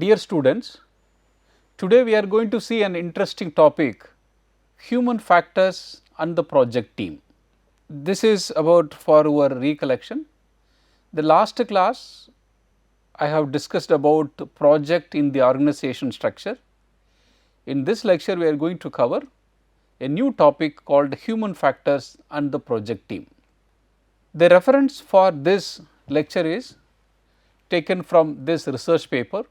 Dear students, today we are going to see an interesting topic, human factors and the project team. This is about for our recollection. The last class I have discussed about project in the organization structure. In this lecture we are going to cover a new topic called human factors and the project team. The reference for this lecture is taken from this research paper.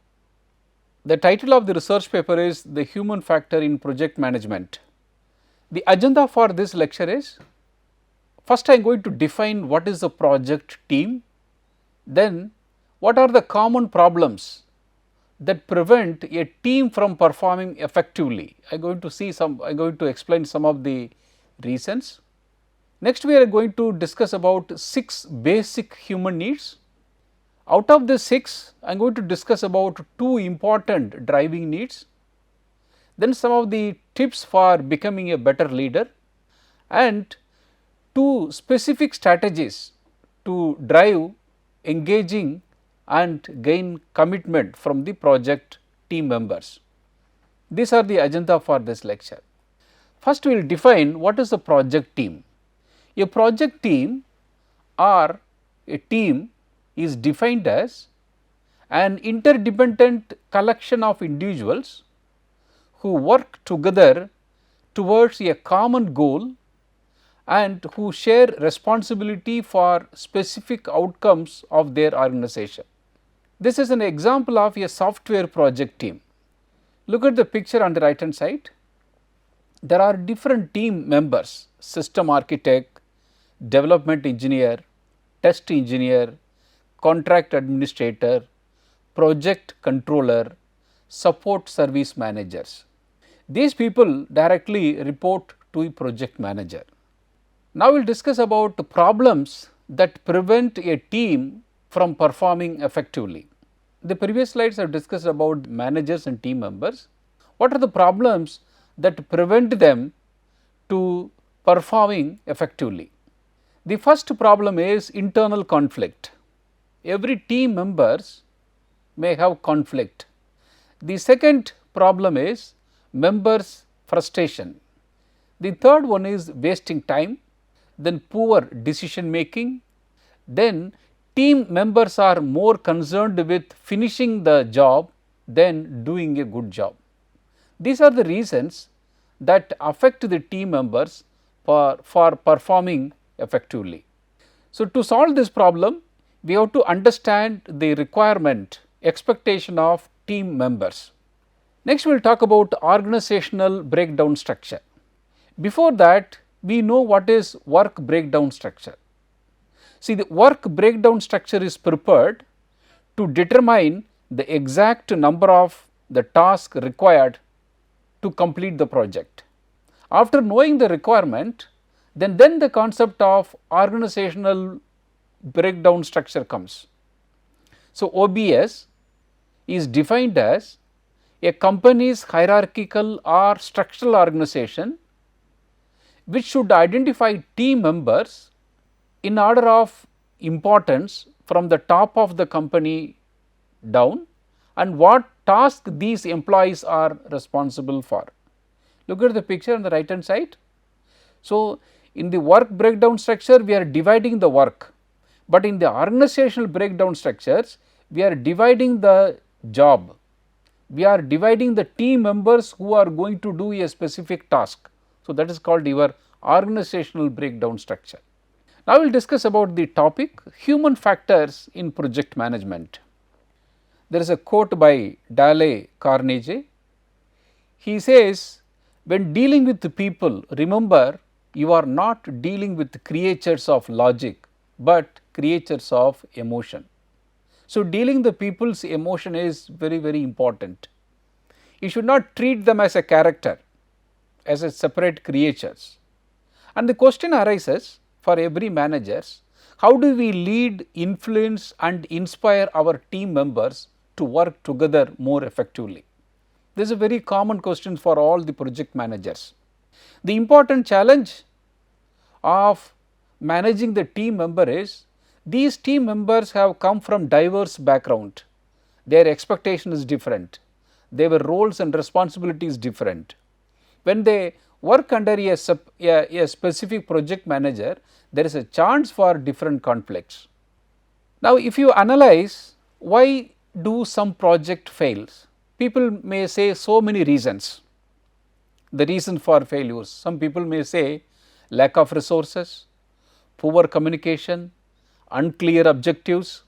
The title of the research paper is The Human Factor in Project Management. The agenda for this lecture is, first I am going to define what is a project team, then what are the common problems that prevent a team from performing effectively. I am going to explain some of the reasons. Next we are going to discuss about 6 basic human needs. Out of the 6, I am going to discuss about 2 important driving needs, then some of the tips for becoming a better leader, and 2 specific strategies to drive engaging and gain commitment from the project team members. These are the agenda for this lecture. First we will define what is a project team. A project team or a team is defined as an interdependent collection of individuals who work together towards a common goal and who share responsibility for specific outcomes of their organization. This is an example of a software project team. Look at the picture on the right hand side. There are different team members: system architect, development engineer, test engineer, contract administrator, project controller, support service managers. These people directly report to a project manager. Now we will discuss about problems that prevent a team from performing effectively. The previous slides have discussed about managers and team members. What are the problems that prevent them to performing effectively? The first problem is internal conflict. Every team members may have conflict. The second problem is members' frustration. The third one is wasting time, then poor decision making, then team members are more concerned with finishing the job than doing a good job. These are the reasons that affect the team members for performing effectively. So, to solve this problem, we have to understand the requirement, expectation of team members. Next we will talk about organizational breakdown structure. Before that, we know what is work breakdown structure. See, the work breakdown structure is prepared to determine the exact number of the task required to complete the project. After knowing the requirement, then the concept of organizational breakdown structure comes. So, OBS is defined as a company's hierarchical or structural organization which should identify team members in order of importance from the top of the company down and what task these employees are responsible for. Look at the picture on the right hand side. So, in the work breakdown structure we are dividing the work, but in the organizational breakdown structures we are dividing the job, we are dividing the team members who are going to do a specific task. So, that is called your organizational breakdown structure. Now, we will discuss about the topic human factors in project management. There is a quote by Dale Carnegie. He says, when dealing with the people, remember you are not dealing with creatures of logic, but creatures of emotion. So, dealing the people's emotion is very important. You should not treat them as a character, as a separate creatures. And the question arises for every manager, how do we lead, influence and inspire our team members to work together more effectively? This is a very common question for all the project managers. The important challenge of managing the team member is these team members have come from diverse background. their expectation is different, their roles and responsibilities different. When they work under a specific project manager, there is a chance for different conflicts. Now, if you analyze why do some project fails, people may say so many reasons. The reason for failures, some people may say lack of resources, poor communication, unclear objectives,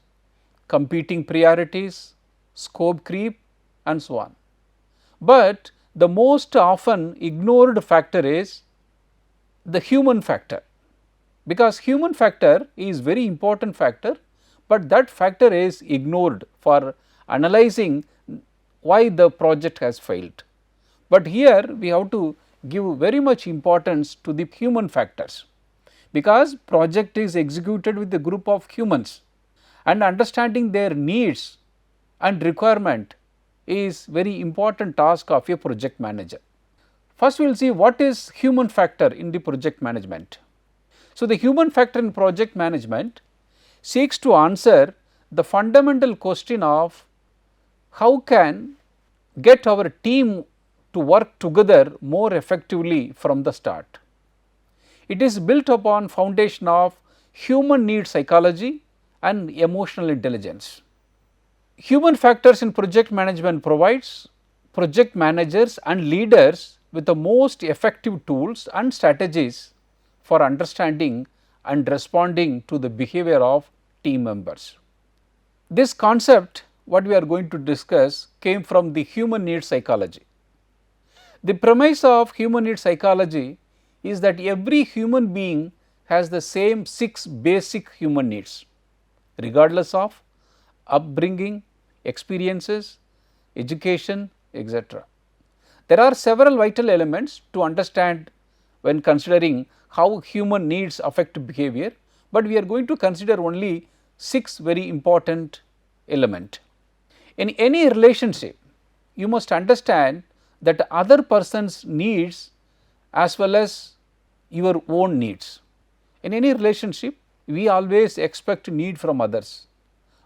competing priorities, scope creep and so on. But the most often ignored factor is the human factor, because human factor is very important factor, but that factor is ignored for analyzing why the project has failed. But here we have to give very much importance to the human factors, because project is executed with a group of humans and understanding their needs and requirement is very important task of a project manager. First we will see what is human factor in the project management. So, the human factor in project management seeks to answer the fundamental question of how can get our team to work together more effectively from the start. It is built upon foundation of human need psychology and emotional intelligence. Human factors in project management provides project managers and leaders with the most effective tools and strategies for understanding and responding to the behavior of team members. This concept what we are going to discuss came from the human need psychology. The premise of human need psychology is that every human being has the same 6 basic human needs, regardless of upbringing, experiences, education, etc. There are several vital elements to understand when considering how human needs affect behavior, but we are going to consider only 6 very important elements. In any relationship, you must understand that the other person's needs as well as your own needs. In any relationship, we always expect need from others,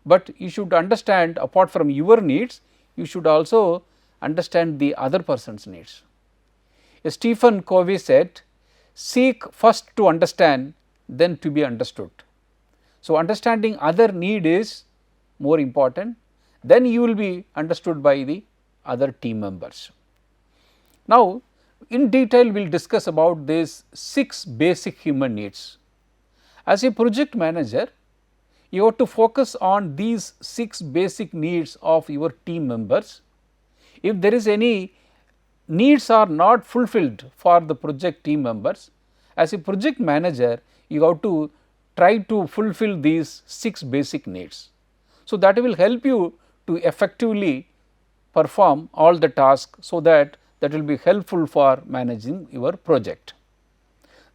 but you should understand apart from your needs, you should also understand the other person's needs. Stephen Covey said, seek first to understand, then to be understood. So, understanding other need is more important, then you will be understood by the other team members. Now, in detail we will discuss about these 6 basic human needs. As a project manager, you have to focus on these 6 basic needs of your team members. If there is any needs are not fulfilled for the project team members, as a project manager you have to try to fulfill these 6 basic needs. So, that will help you to effectively perform all the tasks, so that will be helpful for managing your project.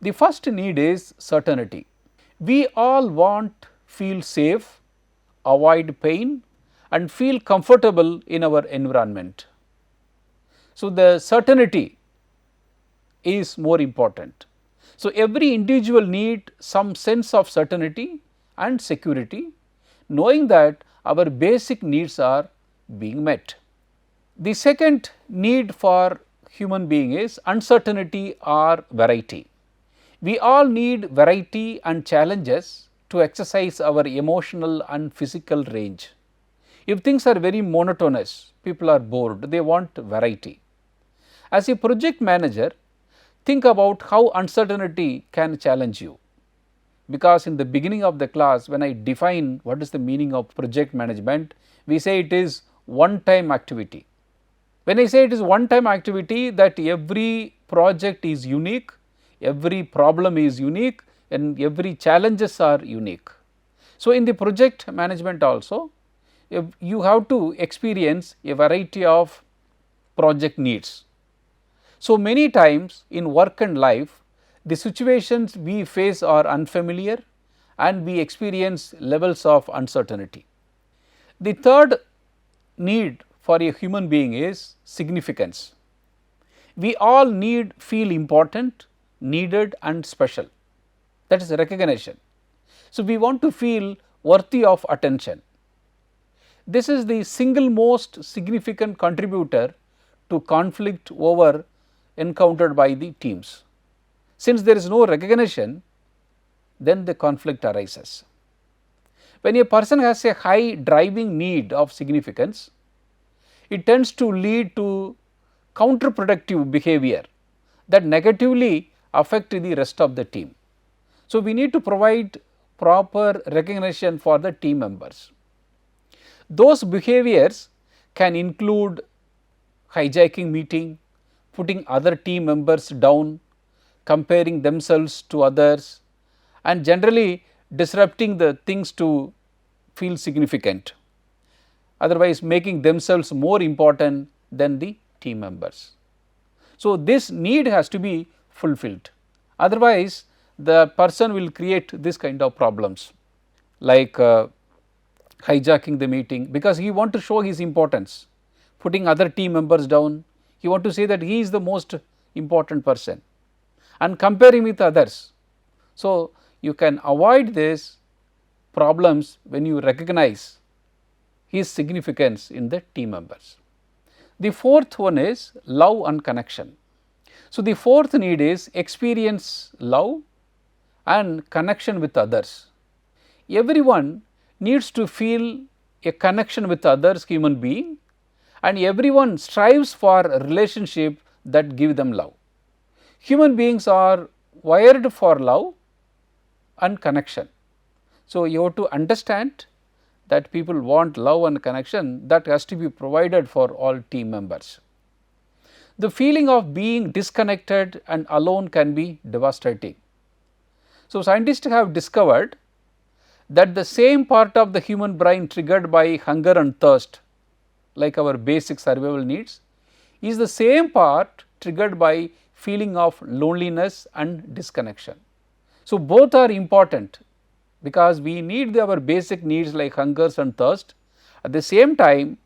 The first need is certainty. We all want feel safe, avoid pain and feel comfortable in our environment. So, the certainty is more important. So, every individual need some sense of certainty and security, knowing that our basic needs are being met. The second need for human being is uncertainty or variety. We all need variety and challenges to exercise our emotional and physical range. If things are very monotonous, people are bored, they want variety. As a project manager, think about how uncertainty can challenge you, because in the beginning of the class when I define what is the meaning of project management, we say it is one time activity. When I say it is one time activity, that every project is unique, every problem is unique and every challenges are unique. So, in the project management also, if you have to experience a variety of project needs. So, many times in work and life, the situations we face are unfamiliar and we experience levels of uncertainty. The third need for a human being is significance. We all need feel important, needed and special, that is recognition. So, we want to feel worthy of attention. This is the single most significant contributor to conflict over encountered by the teams. Since there is no recognition, then the conflict arises. When a person has a high driving need of significance, it tends to lead to counterproductive behavior that negatively affect the rest of the team. So, we need to provide proper recognition for the team members. Those behaviors can include hijacking meeting, putting other team members down, comparing themselves to others, and generally disrupting the things to feel significant, otherwise making themselves more important than the team members. So, this need has to be fulfilled, otherwise the person will create this kind of problems like hijacking the meeting, because he want to show his importance, putting other team members down, he want to say that he is the most important person and comparing with others. So, you can avoid these problems when you recognize his significance in the team members. The fourth one is love and connection. So, the fourth need is experience love and connection with others. Everyone needs to feel a connection with others human being, and everyone strives for a relationship that give them love. Human beings are wired for love and connection. So, you have to understand that people want love and connection that has to be provided for all team members. The feeling of being disconnected and alone can be devastating. So, scientists have discovered that the same part of the human brain triggered by hunger and thirst, like our basic survival needs, is the same part triggered by feeling of loneliness and disconnection. So, both are important because we need our basic needs like hungers and thirst. At the same time,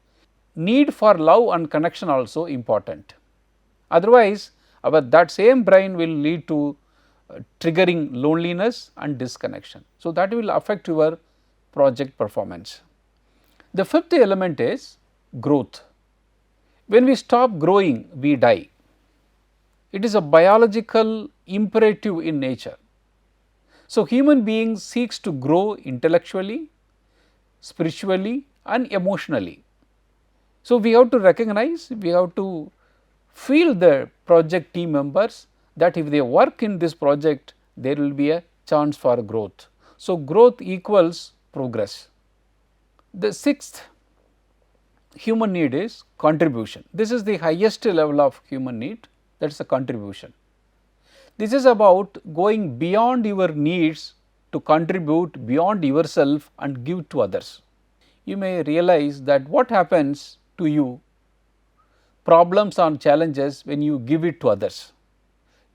need for love and connection also important. Otherwise, that same brain will lead to triggering loneliness and disconnection. So, that will affect your project performance. The fifth element is growth. When we stop growing, we die. It is a biological imperative in nature. So, human beings seeks to grow intellectually, spiritually and emotionally. So, we have to recognize, we have to feel the project team members that if they work in this project, there will be a chance for growth. So, growth equals progress. The sixth human need is contribution. This is the highest level of human need, that is a contribution. This is about going beyond your needs to contribute beyond yourself and give to others. You may realize that what happens to you, problems and challenges, when you give it to others.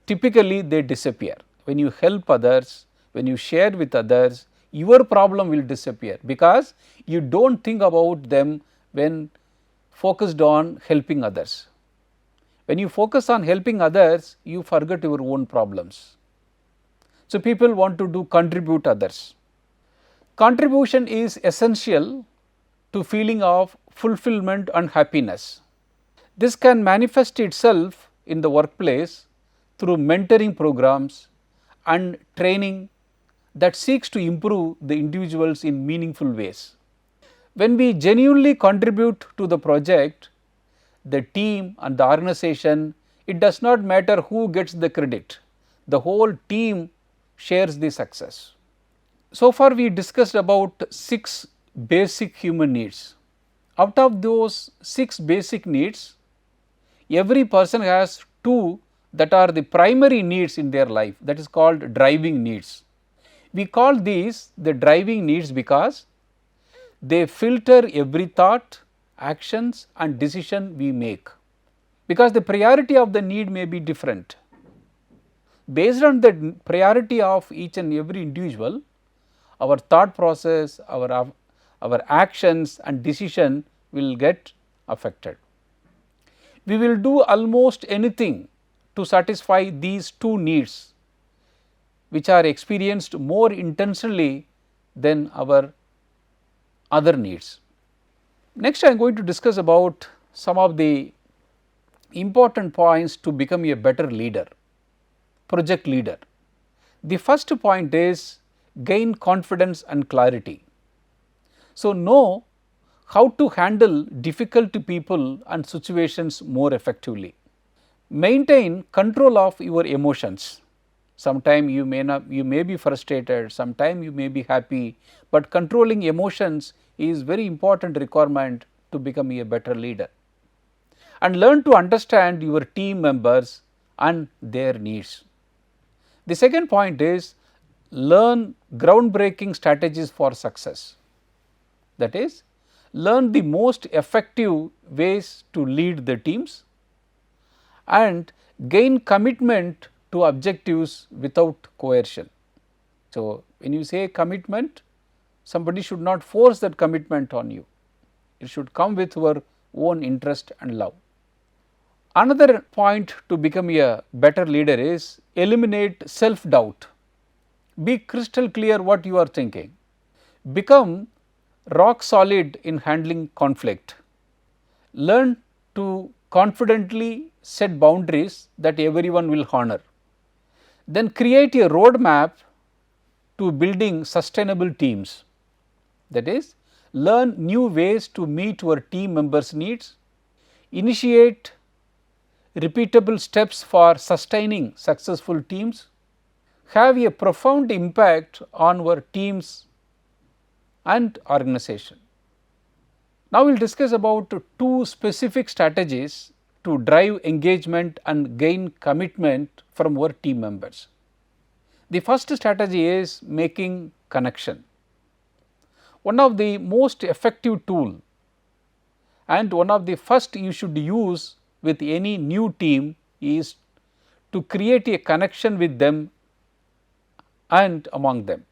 Typically they disappear. When you help others, when you share with others, your problem will disappear because you do not think about them when focused on helping others. When you focus on helping others, you forget your own problems. So, people want to contribute others. Contribution is essential to feeling of fulfillment and happiness. This can manifest itself in the workplace through mentoring programs and training that seeks to improve the individuals in meaningful ways. When we genuinely contribute to the project, the team and the organization, it does not matter who gets the credit, the whole team shares the success. So far we discussed about 6 basic human needs. Out of those 6 basic needs, every person has 2 that are the primary needs in their life, that is called driving needs. We call these the driving needs because they filter every thought, actions and decision we make, because the priority of the need may be different. Based on the priority of each and every individual, our thought process, our actions and decision will get affected. We will do almost anything to satisfy these 2 needs, which are experienced more intensely than our other needs. Next, I am going to discuss about some of the important points to become a better leader, project leader. The first point is gain confidence and clarity. So, know how to handle difficult people and situations more effectively. Maintain control of your emotions. Sometime you may be frustrated, sometime you may be happy, but controlling emotions is very important requirement to become a better leader. And learn to understand your team members and their needs. The second point is learn groundbreaking strategies for success. That is, learn the most effective ways to lead the teams and gain commitment to objectives without coercion. So, when you say commitment, somebody should not force that commitment on you, it should come with your own interest and love. Another point to become a better leader is eliminate self doubt. Be crystal clear what you are thinking. Become rock solid in handling conflict. Learn to confidently set boundaries that everyone will honor. Then create a roadmap to building sustainable teams. That is, learn new ways to meet your team members' needs. Initiate repeatable steps for sustaining successful teams. Have a profound impact on our teams and organization. Now, we will discuss about two specific strategies to drive engagement and gain commitment from our team members. The first strategy is making connection. One of the most effective tool and one of the first you should use with any new team is to create a connection with them and among them.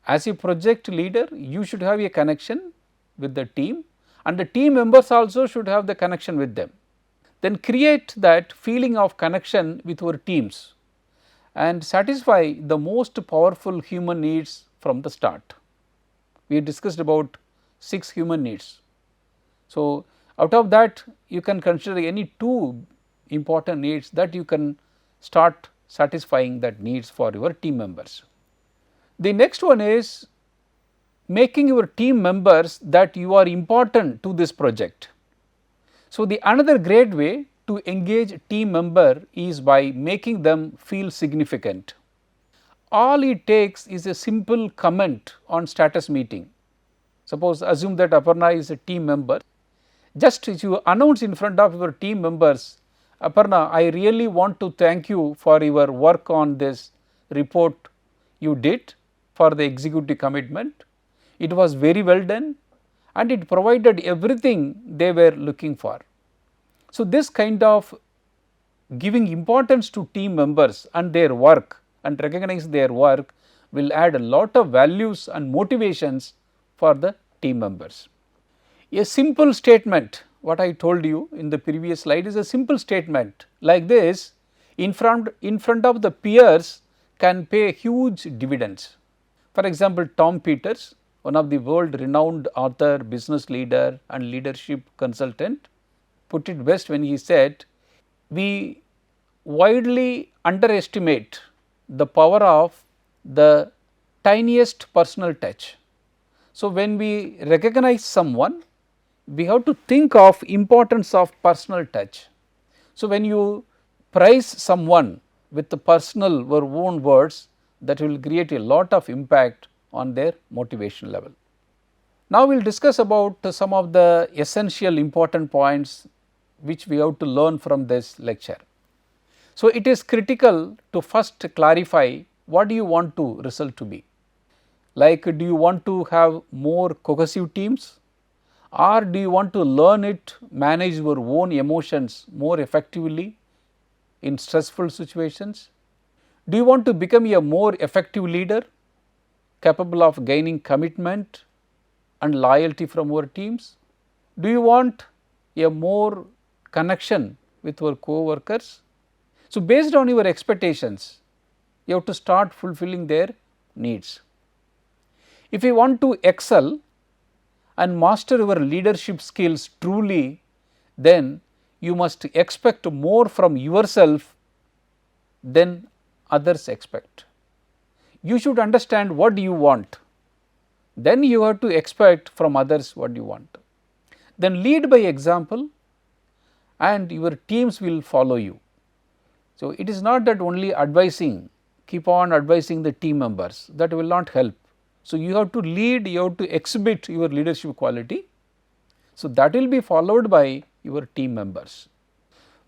As a project leader, you should have a connection with the team and the team members also should have the connection with them. Then create that feeling of connection with your teams and satisfy the most powerful human needs from the start. We discussed about 6 human needs. So, out of that you can consider any 2 important needs that you can start satisfying that needs for your team members. The next one is making your team members that you are important to this project. So, the another great way to engage team member is by making them feel significant. All it takes is a simple comment on status meeting. Suppose assume that Aparna is a team member, just as you announce in front of your team members, Aparna, I really want to thank you for your work on this report you did for the executive commitment. It was very well done and it provided everything they were looking for. So, this kind of giving importance to team members and their work and recognize their work will add a lot of values and motivations for the team members. A simple statement, what I told you in the previous slide is a simple statement like this in front of the peers can pay huge dividends. For example, Tom Peters, one of the world renowned author, business leader and leadership consultant, put it best when he said, we widely underestimate the power of the tiniest personal touch. So, when we recognize someone, we have to think of importance of personal touch. So, when you praise someone with the personal or own words, that will create a lot of impact on their motivation level. Now, we will discuss about some of the essential important points which we have to learn from this lecture. So, it is critical to first clarify what do you want to result to be. Like, do you want to have more cohesive teams or do you want to learn it, manage your own emotions more effectively in stressful situations? Do you want to become a more effective leader capable of gaining commitment and loyalty from your teams? Do you want a more connection with your co-workers? So, based on your expectations, you have to start fulfilling their needs. If you want to excel and master your leadership skills truly, then you must expect more from yourself than others expect. You should understand what you want, then you have to expect from others what you want. Then lead by example and your teams will follow you. So, it is not that only advising, keep on advising the team members, that will not help. So, you have to lead, you have to exhibit your leadership quality. So, that will be followed by your team members.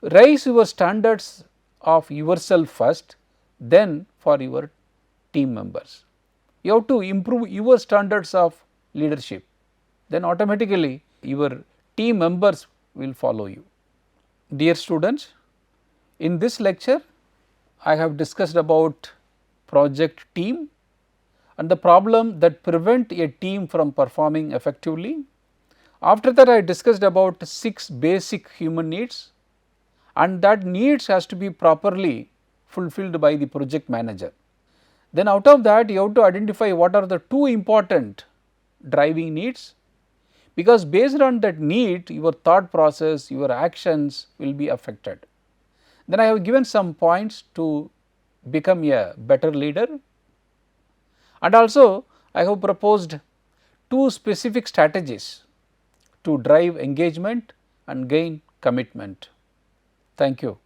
Raise your standards of yourself first, then for your team members. You have to improve your standards of leadership, then automatically your team members will follow you. Dear students, in this lecture I have discussed about project team and the problem that prevent a team from performing effectively. After that, I discussed about 6 basic human needs, and that needs has to be properly fulfilled by the project manager. Then out of that, you have to identify what are the 2 important driving needs, because based on that need your thought process, your actions will be affected. Then I have given some points to become a better leader, and also I have proposed 2 specific strategies to drive engagement and gain commitment. Thank you.